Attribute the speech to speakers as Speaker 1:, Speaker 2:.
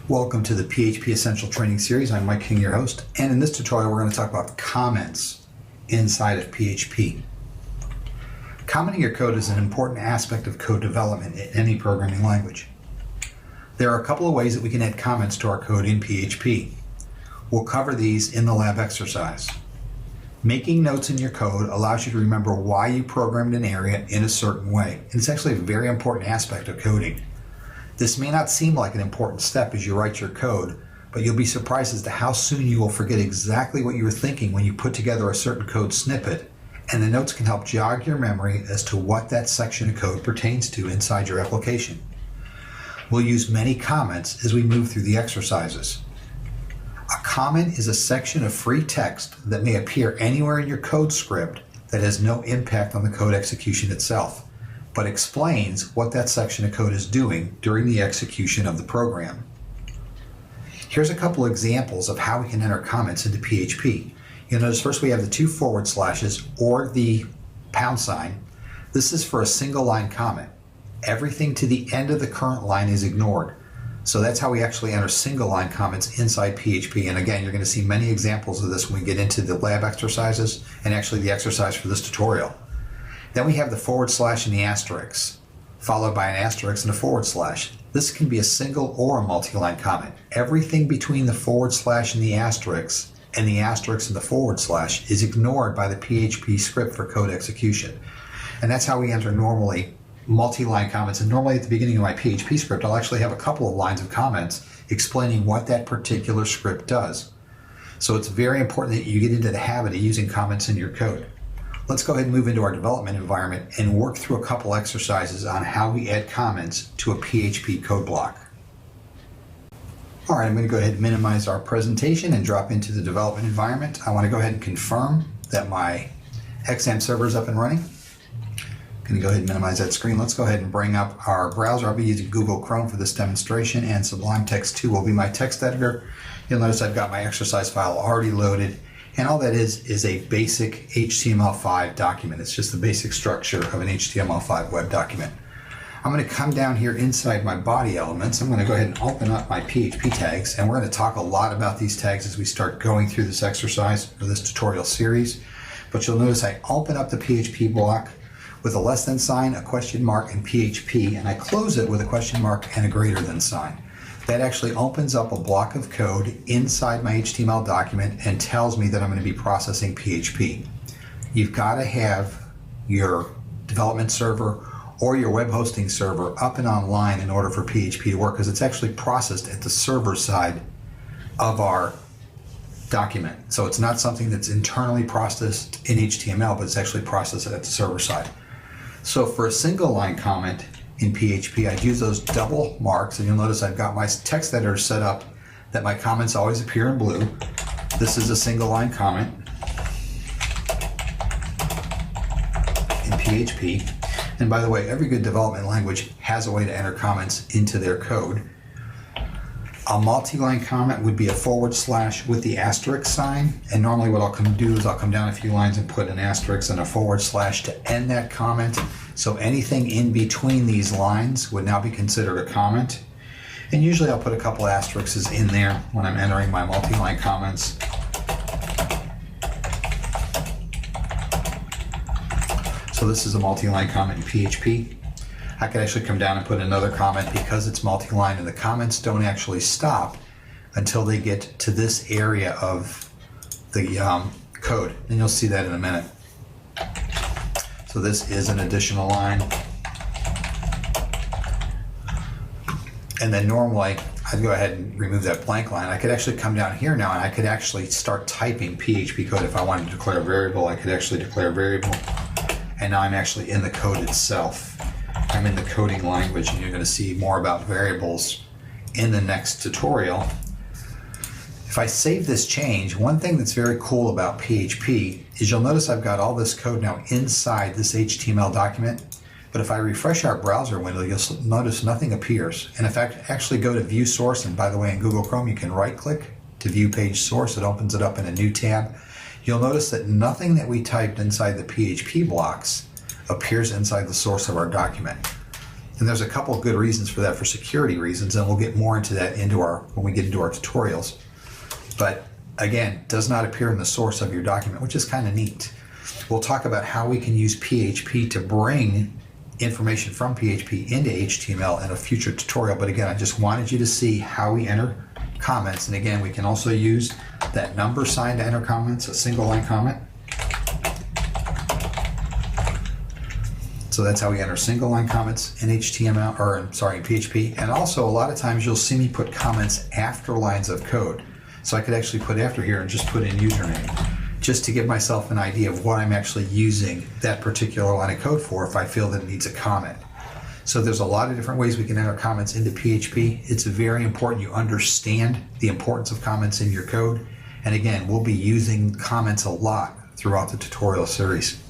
Speaker 1: Welcome to the PHP Essential Training Series. I'm Mike King, your host, and in this tutorial we're going to talk about comments inside of PHP. Commenting your code is an important aspect of code development in any programming language. There are a couple of ways that we can add comments to our code in PHP. We'll cover these in the lab exercise. Making notes in your code allows you to remember why you programmed an area in a certain way, and it's actually a very important aspect of coding. This may not seem like an important step as you write your code, but you'll be surprised as to how soon you will forget exactly what you were thinking when you put together a certain code snippet, and the notes can help jog your memory as to what that section of code pertains to inside your application. We'll use many comments as we move through the exercises. A comment is a section of free text that may appear anywhere in your code script that has no impact on the code execution itself, but explains what that section of code is doing during the execution of the program. Here's a couple examples of how we can enter comments into PHP. You'll notice first we have the 2 forward slashes or the £. This is for a single line comment. Everything to the end of the current line is ignored. So that's how we actually enter single line comments inside PHP. And again, you're going to see many examples of this when we get into the lab exercises and actually the exercise for this tutorial. Then we have the / and the asterisk, followed by an asterisk and a /. This can be a single or a multi-line comment. Everything between the / and the asterisk and the asterisk and the / is ignored by the PHP script for code execution. And that's how we enter normally multi-line comments. And normally at the beginning of my PHP script, I'll actually have a couple of lines of comments explaining what that particular script does. So it's very important that you get into the habit of using comments in your code. Let's go ahead and move into our development environment and work through a couple exercises on how we add comments to a PHP code block. All right, I'm going to go ahead and minimize our presentation and drop into the development environment. I want to go ahead and confirm that my XAMPP server is up and running. I'm going to go ahead and minimize that screen. Let's go ahead and bring up our browser. I'll be using Google Chrome for this demonstration, and Sublime Text 2 will be my text editor. You'll notice I've got my exercise file already loaded. And all that is a basic HTML5 document. It's just the basic structure of an HTML5 web document. I'm going to come down here inside my body elements. I'm going to go ahead and open up my PHP tags, and we're going to talk a lot about these tags as we start going through this exercise or this tutorial series. But you'll notice I open up the PHP block with a less than sign, a question mark, and PHP, and I close it with a question mark and a greater than sign. That actually opens up a block of code inside my HTML document and tells me that I'm going to be processing PHP. You've got to have your development server or your web hosting server up and online in order for PHP to work, because it's actually processed at the server side of our document. So it's not something that's internally processed in HTML, but it's actually processed at the server side. So for a single line comment in PHP, I'd use those double marks, and you'll notice I've got my text editor set up that my comments always appear in blue. This is a single line comment in PHP. And by the way, every good development language has a way to enter comments into their code. A multi-line comment would be a / with the asterisk sign, and normally what I'll do is I'll come down a few lines and put an asterisk and a / to end that comment. So anything in between these lines would now be considered a comment. And usually I'll put a couple asterisks in there when I'm entering my multi-line comments. So this is a multi-line comment in PHP. I could actually come down and put another comment because it's multi-line, and the comments don't actually stop until they get to this area of the code. And you'll see that in a minute. So this is an additional line. And then normally, I'd go ahead and remove that blank line. I could actually come down here now and I could actually start typing PHP code. If I wanted to declare a variable, I could actually declare a variable. And now I'm actually in the code itself. I'm in the coding language, and you're going to see more about variables in the next tutorial. If I save this change, one thing that's very cool about PHP is you'll notice I've got all this code now inside this HTML document, but if I refresh our browser window, you'll notice nothing appears. And if I actually go to view source, and by the way, in Google Chrome, you can right click to view page source. It opens it up in a new tab. You'll notice that nothing that we typed inside the PHP blocks appears inside the source of our document. And there's a couple of good reasons for that, for security reasons, and we'll get more into that when we get into our tutorials. But again, does not appear in the source of your document, which is kind of neat. We'll talk about how we can use PHP to bring information from PHP into HTML in a future tutorial. But again, I just wanted you to see how we enter comments. And again, we can also use that number sign to enter comments, a single line comment. So that's how we enter single line comments in HTML, or in PHP. And also a lot of times you'll see me put comments after lines of code. So I could actually put after here and just put in username, just to give myself an idea of what I'm actually using that particular line of code for if I feel that it needs a comment. So there's a lot of different ways we can enter comments into PHP. It's very important you understand the importance of comments in your code. And again, we'll be using comments a lot throughout the tutorial series.